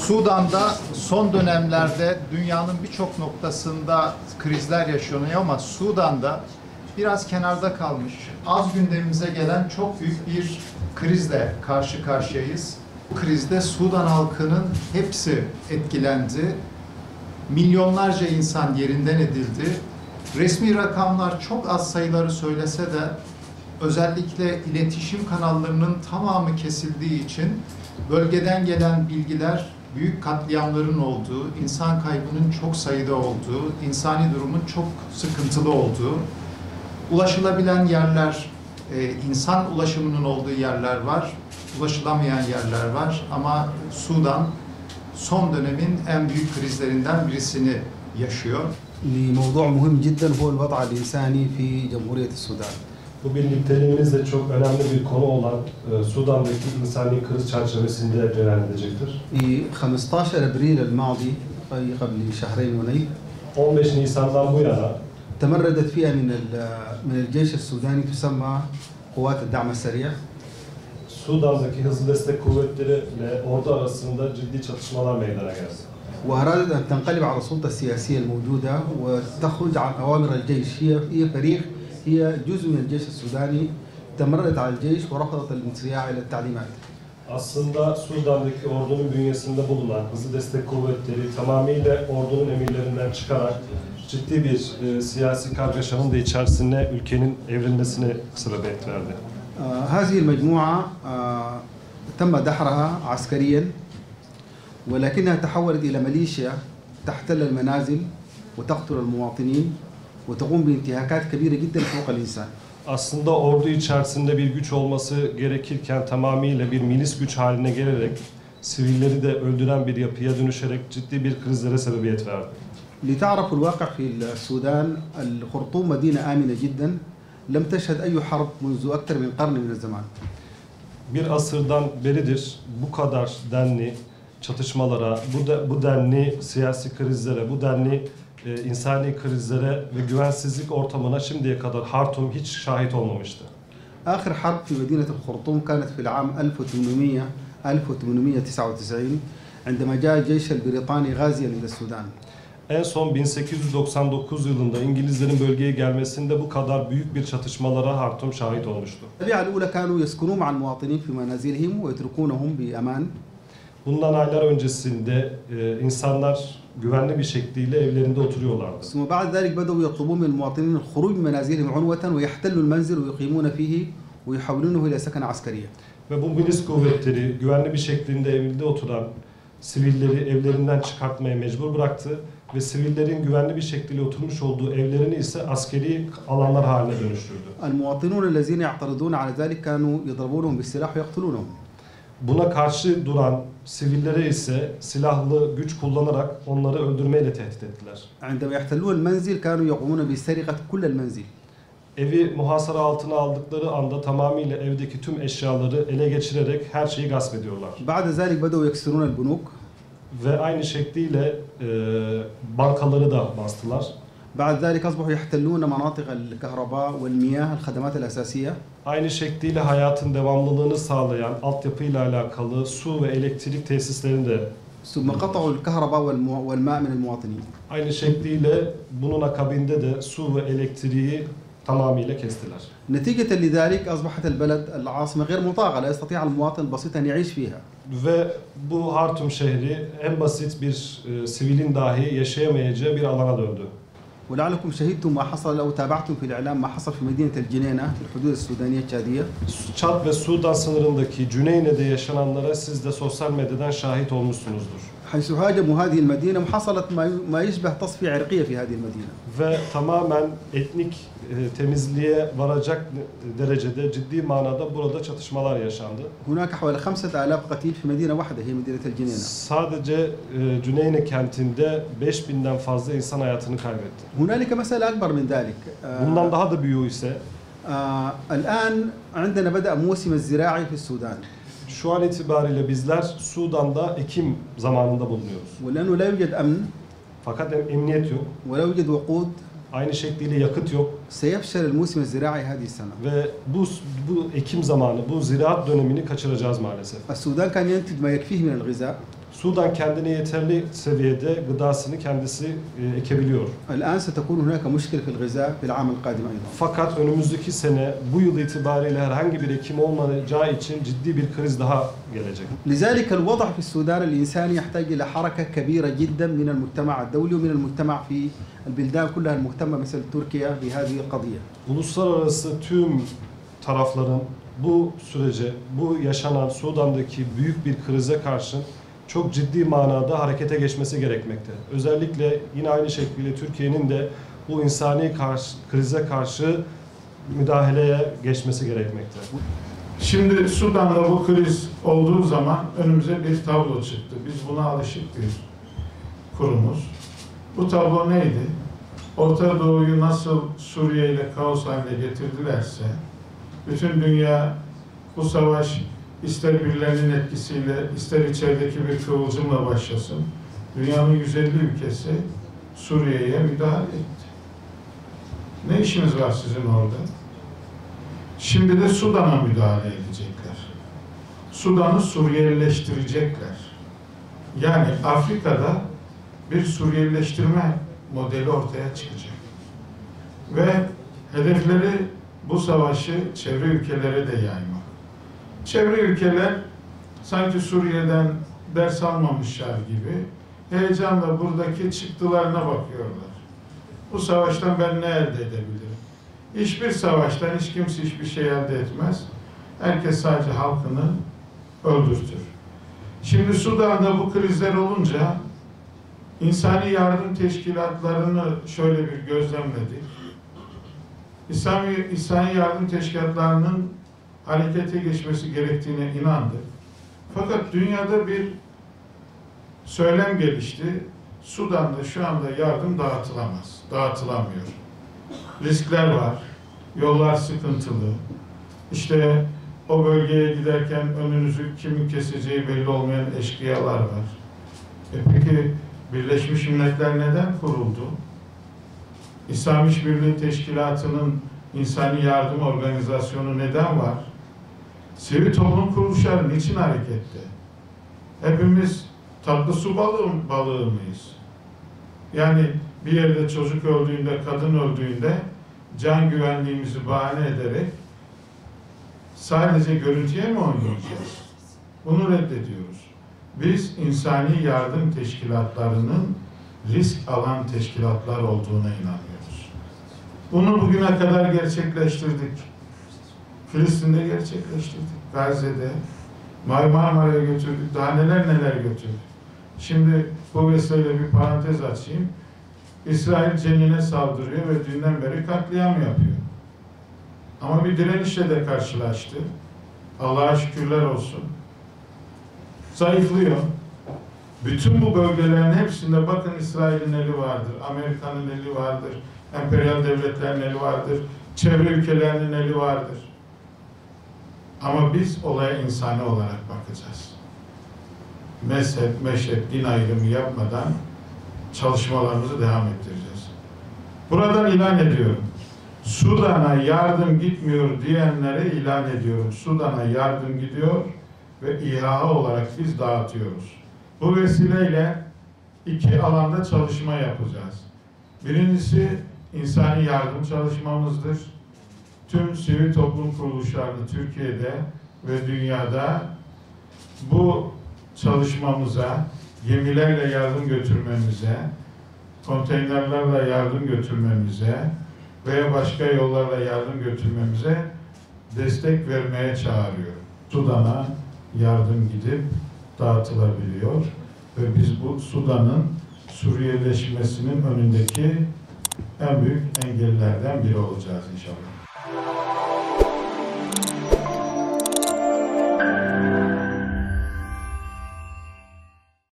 Sudan'da son dönemlerde dünyanın birçok noktasında krizler yaşanıyor ama Sudan'da biraz kenarda kalmış, az gündemimize gelen çok büyük bir krizle karşı karşıyayız. Bu krizde Sudan halkının hepsi etkilendi. Milyonlarca insan yerinden edildi. Resmi rakamlar çok az sayıları söylese de özellikle iletişim kanallarının tamamı kesildiği için bölgeden gelen bilgiler büyük katliamların olduğu, insan kaybının çok sayıda olduğu, insani durumun çok sıkıntılı olduğu, ulaşılabilen yerler, insan ulaşımının olduğu yerler var, ulaşılamayan yerler var ama Sudan son dönemin en büyük krizlerinden birisini yaşıyor. لموضوع مهم جدا هو الوضع الإنساني في جمهورية السودان. Bu birlikteliğimizde çok önemli bir konu olan Sudan'daki insani kriz çerçevesinde cereyan edecektir. في 15 أبريل الماضي قبل شهرين ونيف 15 Nisan'dan bu yana تمردت فئة من الجيش السوداني تسمى قوات الدعم السريع. Sudan'daki hızlı destek kuvvetleri ile ordu arasında ciddi çatışmalar meydana geldi. وأرادت أن تنقلب على السلطة السياسية الموجودة وتخرج عن أوامر الجيش. هي فريق هي جزء من الجيش السوداني تمردت على الجيش ورفضت الانصياع إلى التعليمات. Aslında Sudan'daki ordunun bünyesinde bulunan hızlı destek kuvvetleri tamamıyla ordunun emirlerinden çıkarak ciddi bir siyasi kargaşanın da içerisine ülkenin evrilmesine sebebiyet verdi. هذه المجموعة تم دحرها عسكريا ولكنها تحولت إلى ميليشيا تحتل المنازل وتقتل المواطنين وتقوم بانتهاكات كبيرة جدا حقوق الإنسان. Aslında ordu içerisinde bir güç olması gerekirken tamamıyla bir milis güç haline gelerek sivilleri de öldüren bir yapıya dönüşerek ciddi bir krizlere sebebiyet verdi. لتعرفوا الواقع في السودان الخرطوم مدينة آمنة جدا لم تشهد أي حرب منذ أكثر من قرن من الزمان. Bir asırdan beridir bu kadar denli çatışmalara, bu denli siyasi krizlere, bu denli insani krizlere ve güvensizlik ortamına şimdiye kadar Hartum hiç şahit olmamıştı. آخر حرب في مدينة الخرطوم كانت في العام 1899 عندما جاء الجيش البريطاني غازيا إلى السودان. En son 1899 yılında İngilizlerin bölgeye gelmesinde bu kadar büyük bir çatışmalara Hartum şahit olmuştu. الطبيعة الأولى كانوا يسكنون مع المواطنين في منازلهم ويتركونهم بأمان. Bundan aylar öncesinde insanlar güvenli bir şekilde evlerinde oturuyorlardı. ثم بعد ذلك بدأوا يطلبون من المواطنين الخروج من منازلهم عنوة ويحتلوا المنزل ويقيمون فيه ويحولونه إلى سكن عسكرية. Ve bu milis kuvvetleri güvenli bir şekilde evinde oturan sivilleri evlerinden çıkartmaya mecbur bıraktı ve sivillerin güvenli bir şekilde oturmuş olduğu evlerini ise askeri alanlar haline dönüştürdü. المواطنون الذين يعترضون على ذلك كانوا يضربونهم بالسلاح ويقتلونهم. Buna karşı duran sivillere ise silahlı güç kullanarak onları öldürmeyle tehdit ettiler. عندما يحتلون المنزل كانوا يقومون بسرقة كل المنزل. Evi muhasara altına aldıkları anda tamamıyla evdeki tüm eşyaları ele geçirerek her şeyi gasp ediyorlar. بعد ذلك بدأوا يكسرون البنوك. Ve aynı şekliyle bankaları da bastılar. بعد ذلك أصبحوا يحتلون مناطق الكهرباء والمياه الخدمات الأساسية. Aynı şekliyle hayatın devamlılığını sağlayan altyapıyla alakalı su ve elektrik tesislerini de ثم قطعوا الكهرباء والماء من المواطنين. aynı şekliyle bunun akabinde de su ve elektriği tamamıyla kestiler. نتيجة لذلك أصبحت البلد العاصمة غير مطاقة لا يستطيع المواطن البسيط أن يعيش فيها. Ve bu Hartum şehri en basit bir sivilin dahi yaşayamayacağı bir alana döndü. ولعلكم شهدتم ما حصل أو تابعتم في الإعلام ما حصل في مدينة الجنينة في الحدود السودانية التشادية. Çad ve Sudan sınırındaki Cüneyne'de yaşananlara siz de sosyal medyadan şahit olmuşsunuzdur. حيث هاجموا هذه المدينة وحصلت ما يشبه تصفية عرقية في هذه المدينة. Ve tamamen etnik temizliğe varacak derecede ciddi manada burada çatışmalar yaşandı. هناك حوالي 5000 قتيل في مدينة واحدة هي مدينة الجنينة. Sadece Cüneyne kentinde 5000'den fazla insan hayatını kaybetti. هنالك مسألة أكبر من ذلك. Bundan daha da büyüğü ise الآن عندنا بدأ موسم الزراعي في السودان. Şu an itibariyle bizler Sudan'da ekim zamanında bulunuyoruz. ولأنه لا يوجد أمن. Fakat emniyet yok. ولا يوجد وقود. Aynı şekliyle yakıt yok. سيفشل الموسم الزراعي هذه السنة. Ve bu ekim zamanı, bu ziraat dönemini kaçıracağız maalesef. السودان كان ينتج ما يكفيه من الغذاء. Sudan kendine yeterli seviyede gıdasını kendisi ekebiliyor. الآن ستكون هناك مشكلة في الغذاء في العام القادم أيضا. Fakat önümüzdeki sene bu yıl itibariyle herhangi bir ekim olmayacağı için ciddi bir kriz daha gelecek. لذلك الوضع في السودان الإنساني يحتاج إلى حركة كبيرة جدا من المجتمع الدولي ومن المجتمع في البلدان كلها المهتمة مثل تركيا بهذه القضية. Uluslararası tüm tarafların bu sürece, bu yaşanan Sudan'daki büyük bir krize karşın çok ciddi manada harekete geçmesi gerekmekte. Özellikle yine aynı şekilde Türkiye'nin de bu insani krize karşı müdahaleye geçmesi gerekmekte. Şimdi Sudan'da bu kriz olduğu zaman önümüze bir tablo çıktı. Biz buna alışık bir kurumuz. Bu tablo neydi? Orta Doğu'yu nasıl Suriye ile kaos haline getirdilerse, bütün dünya bu savaş ister birilerinin etkisiyle, ister içerideki bir kıvılcımla başlasın, dünyanın 150 ülkesi Suriye'ye müdahale etti. Ne işiniz var sizin orada? Şimdi de Sudan'a müdahale edecekler. Sudan'ı Suriyelileştirecekler. Yani Afrika'da bir Suriyelileştirme modeli ortaya çıkacak. Ve hedefleri bu savaşı çevre ülkelere de yaymak. Çevre ülkeler sanki Suriye'den ders almamışlar gibi heyecanla buradaki çıktılarına bakıyorlar. Bu savaştan ben ne elde edebilirim? Hiçbir savaştan hiç kimse hiçbir şey elde etmez. Herkes sadece halkını öldürtür. Şimdi Sudan'da bu krizler olunca insani yardım teşkilatlarını şöyle bir gözlemledik. İnsani yardım teşkilatlarının harekete geçmesi gerektiğine inandık. Fakat dünyada bir söylem gelişti. Sudan'da şu anda yardım dağıtılamaz, dağıtılamıyor. Riskler var, yollar sıkıntılı. İşte o bölgeye giderken önünüzü kimin keseceği belli olmayan eşkıyalar var. Peki Birleşmiş Milletler neden kuruldu? İslam İşbirliği Teşkilatı'nın insani yardım organizasyonu neden var? Sivil toplum kuruluşları niçin harekette? Hepimiz tatlı su balığı mıyız? Yani bir yerde çocuk öldüğünde, kadın öldüğünde can güvenliğimizi bahane ederek sadece görüntüye mi oynayacağız? Bunu reddediyoruz. Biz insani yardım teşkilatlarının risk alan teşkilatlar olduğuna inanıyoruz. Bunu bugüne kadar gerçekleştirdik. Filistin'de gerçekleştirdik. Gazze'de, Marmara'ya götürdük. Daha neler götürdük. Şimdi bu vesileyle bir parantez açayım. İsrail Cenin'e saldırıyor ve dünden beri katliam yapıyor. Ama bir direnişle de karşılaştı. Allah'a şükürler olsun. Zayıflıyor. Bütün bu bölgelerin hepsinde bakın İsrail'in eli vardır, Amerika'nın eli vardır, emperyal devletlerin eli vardır, çevre ülkelerinin eli vardır. Ama biz olaya insani olarak bakacağız. Mezhep, meşrep, din ayrımı yapmadan çalışmalarımızı devam ettireceğiz. Buradan ilan ediyorum. Sudan'a yardım gitmiyor diyenlere ilan ediyorum. Sudan'a yardım gidiyor ve İHA olarak biz dağıtıyoruz. Bu vesileyle iki alanda çalışma yapacağız. Birincisi insani yardım çalışmamızdır. Tüm sivil toplum kuruluşlarını Türkiye'de ve dünyada bu çalışmamıza, gemilerle yardım götürmemize, konteynerlerle yardım götürmemize veya başka yollarla yardım götürmemize destek vermeye çağırıyor. Sudan'a yardım gidip dağıtılabiliyor ve biz bu Sudan'ın Suriyeleşmesinin önündeki en büyük engellerden biri olacağız inşallah.